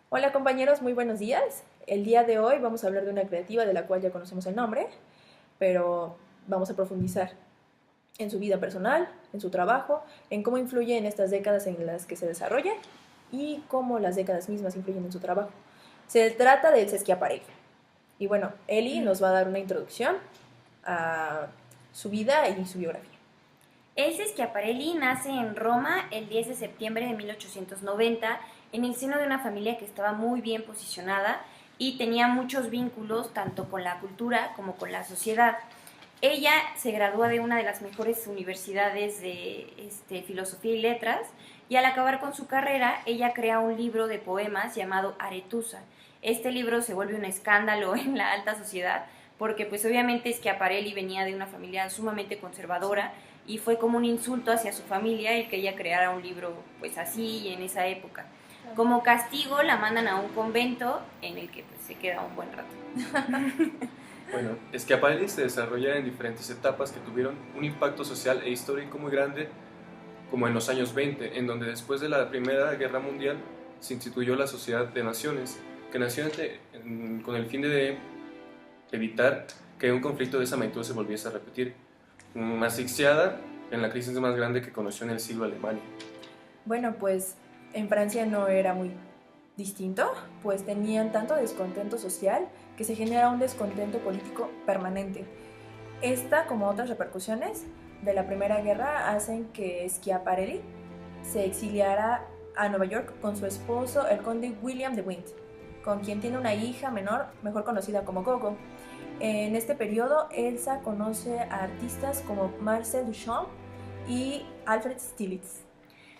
Hola compañeros, muy buenos días. El día de hoy vamos a hablar de una creativa de la cual ya conocemos el nombre, pero vamos a profundizar en su vida personal, en su trabajo, en cómo influye en estas décadas en las que se desarrolla y cómo las décadas mismas influyen en su trabajo. Se trata de Elsa Schiaparelli. Y bueno, Eli nos va a dar una introducción a su vida y su biografía. Elsa Schiaparelli nace en Roma el 10 de septiembre de 1890 en el seno de una familia que estaba muy bien posicionada y tenía muchos vínculos tanto con la cultura como con la sociedad. Ella se gradúa de una de las mejores universidades de filosofía y letras y al acabar con su carrera ella crea un libro de poemas llamado Aretusa. Este libro se vuelve un escándalo en la alta sociedad porque pues obviamente Schiaparelli venía de una familia sumamente conservadora y fue como un insulto hacia su familia el que ella creara un libro pues así en esa época. Como castigo la mandan a un convento en el que pues se queda un buen rato. Bueno, Schiaparelli se desarrolla en diferentes etapas que tuvieron un impacto social e histórico muy grande, como en los años 20, en donde después de la Primera Guerra Mundial se instituyó la Sociedad de Naciones, que nació con el fin de evitar que un conflicto de esa magnitud se volviese a repetir, asfixiada en la crisis más grande que conoció en el siglo Alemania. Bueno, pues en Francia no era muy distinto, pues tenían tanto descontento social que se genera un descontento político permanente. Esta, como otras repercusiones de la Primera Guerra, hacen que Schiaparelli se exiliara a Nueva York con su esposo, el conde William de Wind, con quien tiene una hija menor, mejor conocida como Gogo. En este periodo, Elsa conoce a artistas como Marcel Duchamp y Alfred Stieglitz.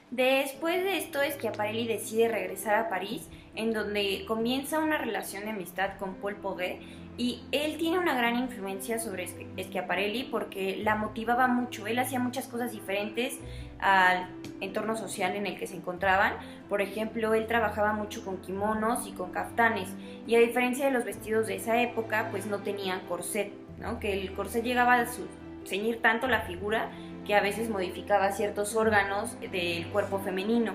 Después de esto, Schiaparelli decide regresar a París, en donde comienza una relación de amistad con Paul Poguet, y él tiene una gran influencia sobre Schiaparelli porque la motivaba mucho. Él hacía muchas cosas diferentes al entorno social en el que se encontraban. Por ejemplo, él trabajaba mucho con kimonos y con kaftanes, y a diferencia de los vestidos de esa época, pues no tenían corset, ¿no? Que el corset llegaba a ceñir tanto la figura que a veces modificaba ciertos órganos del cuerpo femenino.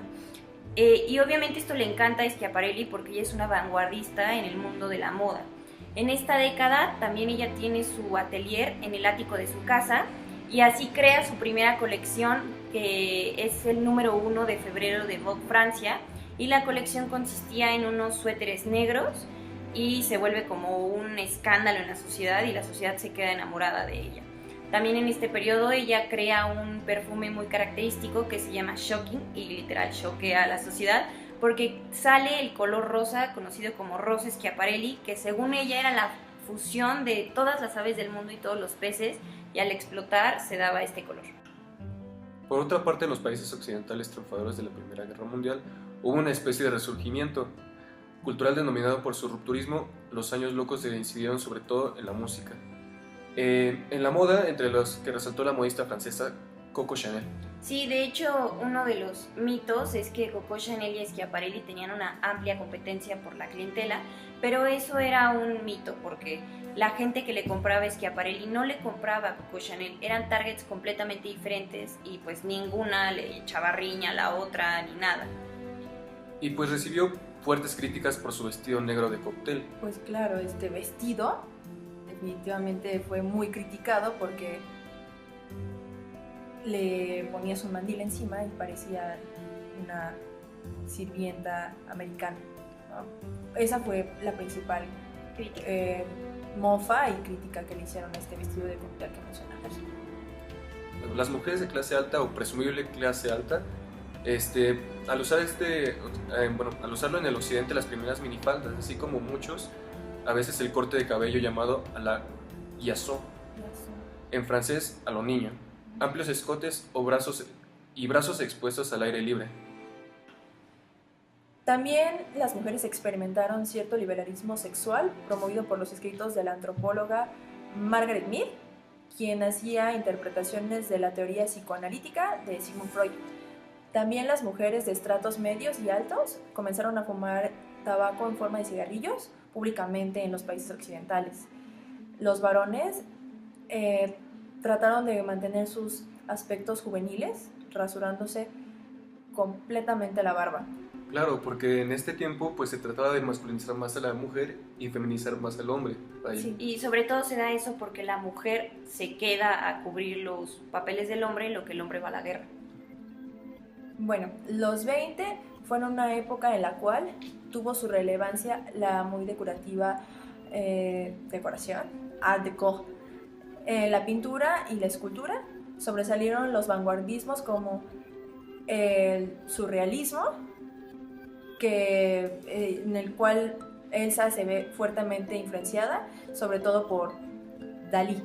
Y obviamente esto le encanta a Schiaparelli porque ella es una vanguardista en el mundo de la moda. En esta década también ella tiene su atelier en el ático de su casa y así crea su primera colección, que es el número 1 de febrero de Vogue Francia, y la colección consistía en unos suéteres negros y se vuelve como un escándalo en la sociedad y la sociedad se queda enamorada de ella. También en este periodo ella crea un perfume muy característico que se llama Shocking, y literal choquea a la sociedad porque sale el color rosa conocido como rosa Schiaparelli, que según ella era la fusión de todas las aves del mundo y todos los peces, y al explotar se daba este color. Por otra parte, en los países occidentales triunfadores de la Primera Guerra Mundial hubo una especie de resurgimiento cultural denominado por su rupturismo. Los años locos incidieron sobre todo en la música. En la moda, entre los que resaltó la modista francesa Coco Chanel. Sí, de hecho, uno de los mitos es que Coco Chanel y Schiaparelli tenían una amplia competencia por la clientela, pero eso era un mito porque la gente que le compraba a Schiaparelli no le compraba a Coco Chanel, eran targets completamente diferentes y pues ninguna le echaba riña a la otra ni nada. Y pues recibió fuertes críticas por su vestido negro de cóctel. Pues claro, este vestido definitivamente fue muy criticado porque le ponías un mandil encima y parecía una sirvienta americana, ¿no? Esa fue la principal mofa y crítica que le hicieron a este vestido de cóctel que mencionamos. Las mujeres de clase alta o presumible clase alta, al usar al usarlo en el occidente, las primeras minifaldas, así como muchos, a veces el corte de cabello llamado a la guillasson, en francés a lo niño, amplios escotes o brazos expuestos al aire libre. También las mujeres experimentaron cierto liberalismo sexual promovido por los escritos de la antropóloga Margaret Mead, quien hacía interpretaciones de la teoría psicoanalítica de Sigmund Freud. También las mujeres de estratos medios y altos comenzaron a fumar tabaco en forma de cigarrillos públicamente en los países occidentales. Los varones trataron de mantener sus aspectos juveniles, rasurándose completamente la barba. Claro, porque en este tiempo pues se trataba de masculinizar más a la mujer y feminizar más al hombre. Sí. Y sobre todo se da eso porque la mujer se queda a cubrir los papeles del hombre en lo que el hombre va a la guerra. Bueno, los 20 fueron una época en la cual tuvo su relevancia la muy decorativa decoración, Art Deco. La pintura y la escultura sobresalieron los vanguardismos como el surrealismo, en el cual Elsa se ve fuertemente influenciada, sobre todo por Dalí.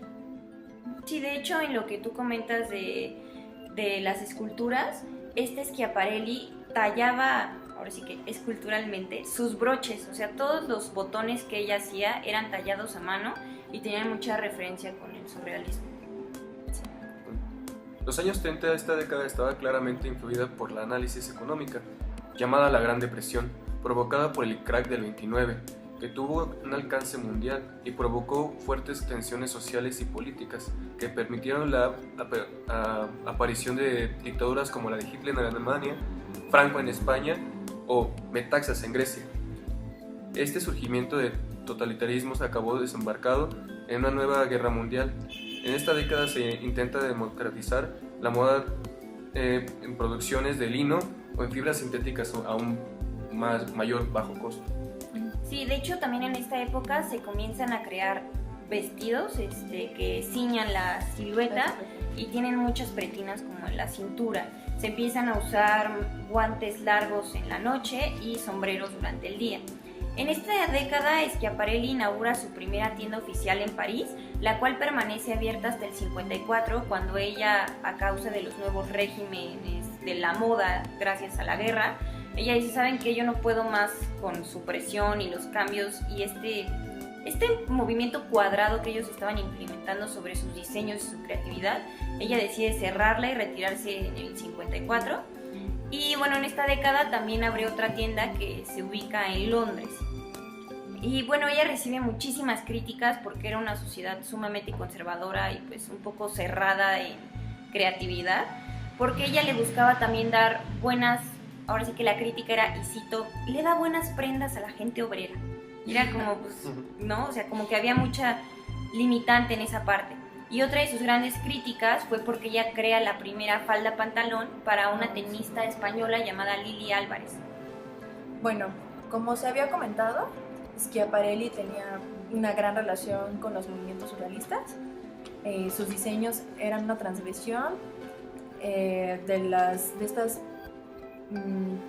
Sí, de hecho, en lo que tú comentas de las esculturas, Schiaparelli tallaba, ahora sí que esculturalmente, sus broches, o sea, todos los botones que ella hacía eran tallados a mano y tenían mucha referencia con el surrealismo. Los años 30 de esta década estaba claramente influida por la análisis económica, llamada la Gran Depresión, provocada por el crack del 29, que tuvo un alcance mundial y provocó fuertes tensiones sociales y políticas que permitieron la aparición de dictaduras como la de Hitler en Alemania, Franco en España o Metaxas en Grecia. Este surgimiento de totalitarismos acabó desembarcado en una nueva guerra mundial. En esta década se intenta democratizar la moda en producciones de lino o en fibras sintéticas a un mayor bajo costo. Sí, de hecho también en esta época se comienzan a crear vestidos que ciñan la silueta y tienen muchas pretinas como en la cintura. Se empiezan a usar guantes largos en la noche y sombreros durante el día. En esta década Schiaparelli inaugura su primera tienda oficial en París, la cual permanece abierta hasta el 54, cuando ella, a causa de los nuevos regímenes de la moda gracias a la guerra, ella dice, ¿saben qué? Yo no puedo más con su presión y los cambios y este movimiento cuadrado que ellos estaban implementando sobre sus diseños y su creatividad. Ella decide cerrarla y retirarse en el 54. Y bueno, en esta década también abrió otra tienda que se ubica en Londres. Y bueno, ella recibe muchísimas críticas porque era una sociedad sumamente conservadora y pues un poco cerrada en creatividad, porque ella le buscaba también dar buenas, ahora sí que la crítica era, y cito, le da buenas prendas a la gente obrera. Y era como, pues, ¿no? O sea, como que había mucha limitante en esa parte. Y otra de sus grandes críticas fue porque ella crea la primera falda pantalón para una tenista española llamada Lili Álvarez. Bueno, como se había comentado, Schiaparelli tenía una gran relación con los movimientos surrealistas. Sus diseños eran una transgresión de estas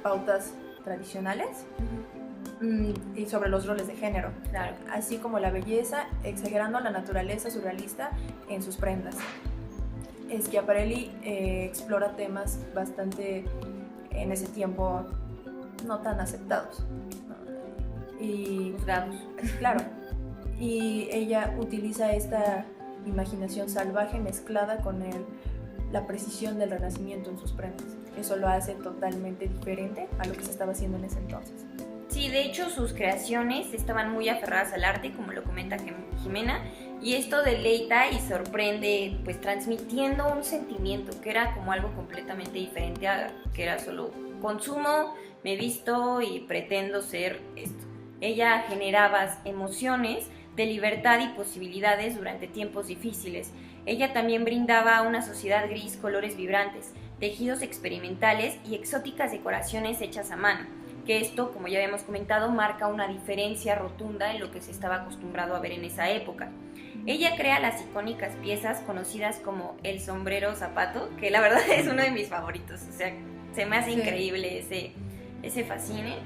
pautas tradicionales y sobre los roles de género, claro, así como la belleza, exagerando la naturaleza surrealista en sus prendas. Schiaparelli explora temas bastante en ese tiempo no tan aceptados, ¿no? Y juzgados. Claro, y ella utiliza esta imaginación salvaje mezclada con la precisión del Renacimiento en sus prendas. Eso lo hace totalmente diferente a lo que se estaba haciendo en ese entonces. Sí, de hecho sus creaciones estaban muy aferradas al arte, como lo comenta Jimena, y esto deleita y sorprende, pues transmitiendo un sentimiento que era como algo completamente diferente a que era solo consumo, me visto y pretendo ser esto. Ella generaba emociones de libertad y posibilidades durante tiempos difíciles. Ella también brindaba a una sociedad gris colores vibrantes, tejidos experimentales y exóticas decoraciones hechas a mano, que esto, como ya habíamos comentado, marca una diferencia rotunda en lo que se estaba acostumbrado a ver en esa época. Ella crea las icónicas piezas conocidas como el sombrero zapato, que la verdad es uno de mis favoritos, o sea, se me hace increíble ese fascine.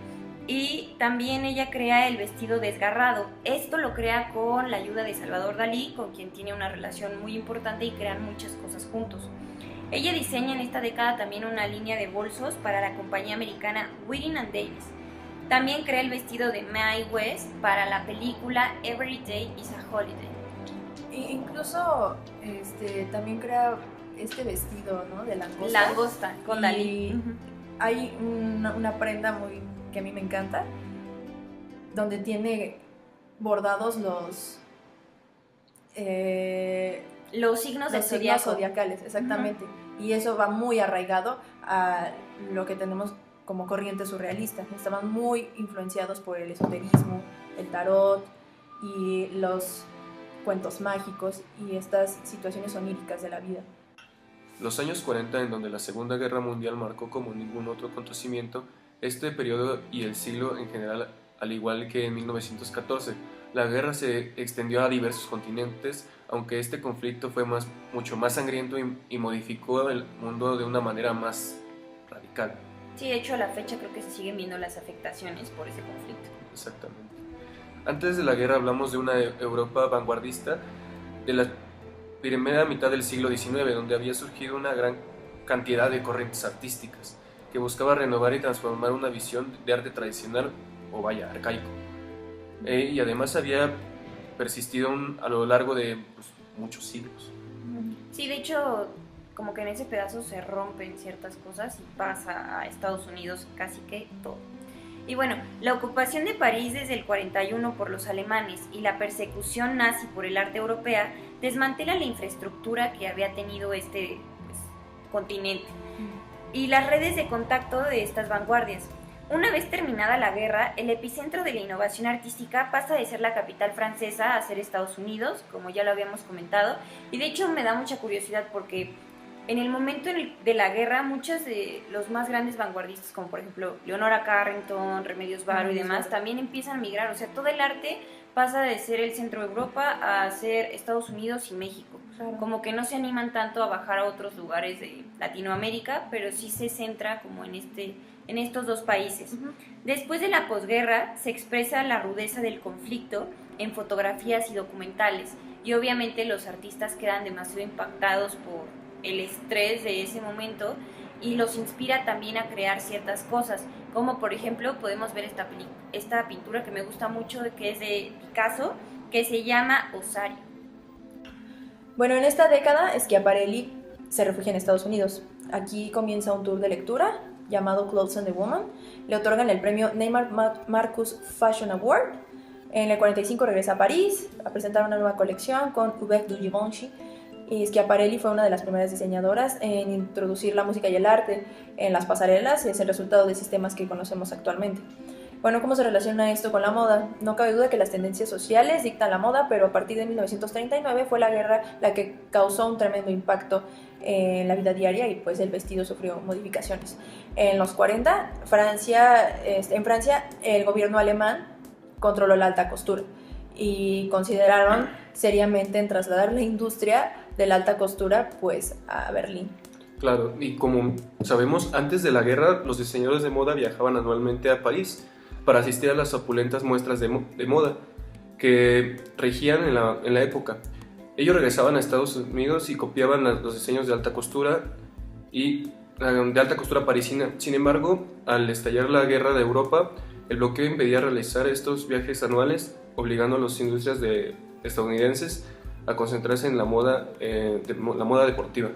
Y también ella crea el vestido desgarrado. Esto lo crea con la ayuda de Salvador Dalí, con quien tiene una relación muy importante y crean muchas cosas juntos. Ella diseña en esta década también una línea de bolsos para la compañía americana Whiting & Davis. También crea el vestido de Mae West para la película Every Day is a Holiday. Incluso también crea este vestido, ¿no? De langosta. Langosta, con Dalí. Hay una prenda que a mí me encanta, donde tiene bordados los signos del zodiacales, exactamente. Y eso va muy arraigado a lo que tenemos como corriente surrealista. Estaban muy influenciados por el esoterismo, el tarot y los cuentos mágicos y estas situaciones oníricas de la vida. Los años 40, en donde la Segunda Guerra Mundial marcó como ningún otro acontecimiento este periodo y el siglo en general, al igual que en 1914, la guerra se extendió a diversos continentes, aunque este conflicto fue mucho más sangriento y modificó el mundo de una manera más radical. Sí, de hecho a la fecha creo que se siguen viendo las afectaciones por ese conflicto. Exactamente. Antes de la guerra hablamos de una Europa vanguardista de la primera mitad del siglo XIX, donde había surgido una gran cantidad de corrientes artísticas que buscaba renovar y transformar una visión de arte tradicional o arcaico. Y además había persistido a lo largo de muchos siglos. Sí, de hecho, como que en ese pedazo se rompen ciertas cosas y pasa a Estados Unidos casi que todo. Y bueno, la ocupación de París desde el 41 por los alemanes y la persecución nazi por el arte europea desmantela la infraestructura que había tenido este continente y las redes de contacto de estas vanguardias. Una vez terminada la guerra, el epicentro de la innovación artística pasa de ser la capital francesa a ser Estados Unidos, como ya lo habíamos comentado, y de hecho me da mucha curiosidad porque en el momento de la guerra, muchos de los más grandes vanguardistas, como por ejemplo Leonora Carrington, Remedios Varo y demás, también empiezan a migrar. O sea, todo el arte pasa de ser el centro de Europa a ser Estados Unidos y México. Claro. Como que no se animan tanto a bajar a otros lugares de Latinoamérica, pero sí se centra como en estos dos países. Después de la posguerra, se expresa la rudeza del conflicto en fotografías y documentales, y obviamente los artistas quedan demasiado impactados por el estrés de ese momento y los inspira también a crear ciertas cosas, como por ejemplo podemos ver esta pintura que me gusta mucho, que es de Picasso, que se llama Osario. Bueno, en esta década Schiaparelli se refugia en Estados Unidos. Aquí comienza un tour de lectura llamado Clothes on the Woman. Le otorgan el premio Neiman Marcus Fashion Award. En el 45 regresa a París a presentar una nueva colección con Hubert de Givenchy. Y Schiaparelli fue una de las primeras diseñadoras en introducir la música y el arte en las pasarelas y es el resultado de sistemas que conocemos actualmente. Bueno, ¿cómo se relaciona esto con la moda? No cabe duda que las tendencias sociales dictan la moda, pero a partir de 1939 fue la guerra la que causó un tremendo impacto en la vida diaria y pues el vestido sufrió modificaciones. En los 40, en Francia, el gobierno alemán controló la alta costura y consideraron seriamente en trasladar la industria de la alta costura pues a Berlín. Claro, y como sabemos, antes de la guerra los diseñadores de moda viajaban anualmente a París para asistir a las opulentas muestras de moda que regían en la época. Ellos regresaban a Estados Unidos y copiaban los diseños de alta costura parisina. Sin embargo, al estallar la guerra de Europa, el bloqueo impedía realizar estos viajes anuales, obligando a las industrias estadounidenses a concentrarse en la moda deportiva.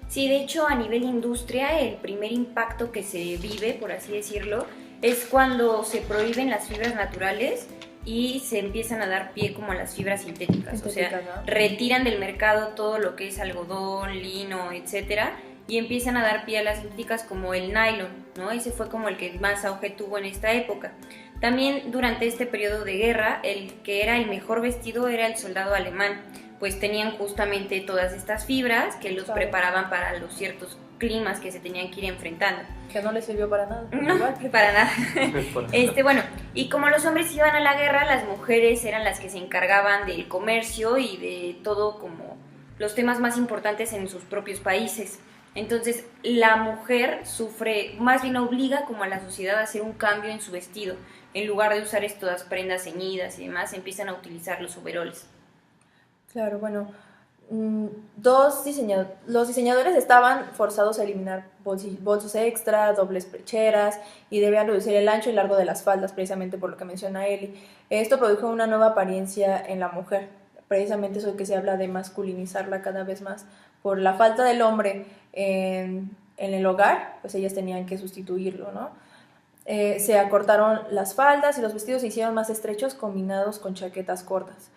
Sí, de hecho, a nivel industria, el primer impacto que se vive, por así decirlo, es cuando se prohíben las fibras naturales y se empiezan a dar pie como a las fibras sintéticas. O sea, ¿no? Retiran del mercado todo lo que es algodón, lino, etcétera, y empiezan a dar pie a las sintéticas como el nylon, ¿no? Ese fue como el que más auge tuvo en esta época. También durante este periodo de guerra, el que era el mejor vestido era el soldado alemán, pues tenían justamente todas estas fibras que los preparaban para los ciertos climas que se tenían que ir enfrentando. Que no les sirvió para nada. No, para nada. Bueno, y como los hombres iban a la guerra, las mujeres eran las que se encargaban del comercio y de todo como los temas más importantes en sus propios países. Entonces, la mujer sufre, más bien obliga como a la sociedad a hacer un cambio en su vestido. En lugar de usar estas prendas ceñidas y demás, empiezan a utilizar los overoles. Claro, bueno, los diseñadores estaban forzados a eliminar bolsos extra, dobles pecheras y debían reducir el ancho y largo de las faldas, precisamente por lo que menciona Eli. Esto produjo una nueva apariencia en la mujer, precisamente eso que se habla de masculinizarla cada vez más. Por la falta del hombre en el hogar, pues ellas tenían que sustituirlo, ¿no? Se acortaron las faldas y los vestidos se hicieron más estrechos combinados con chaquetas cortas.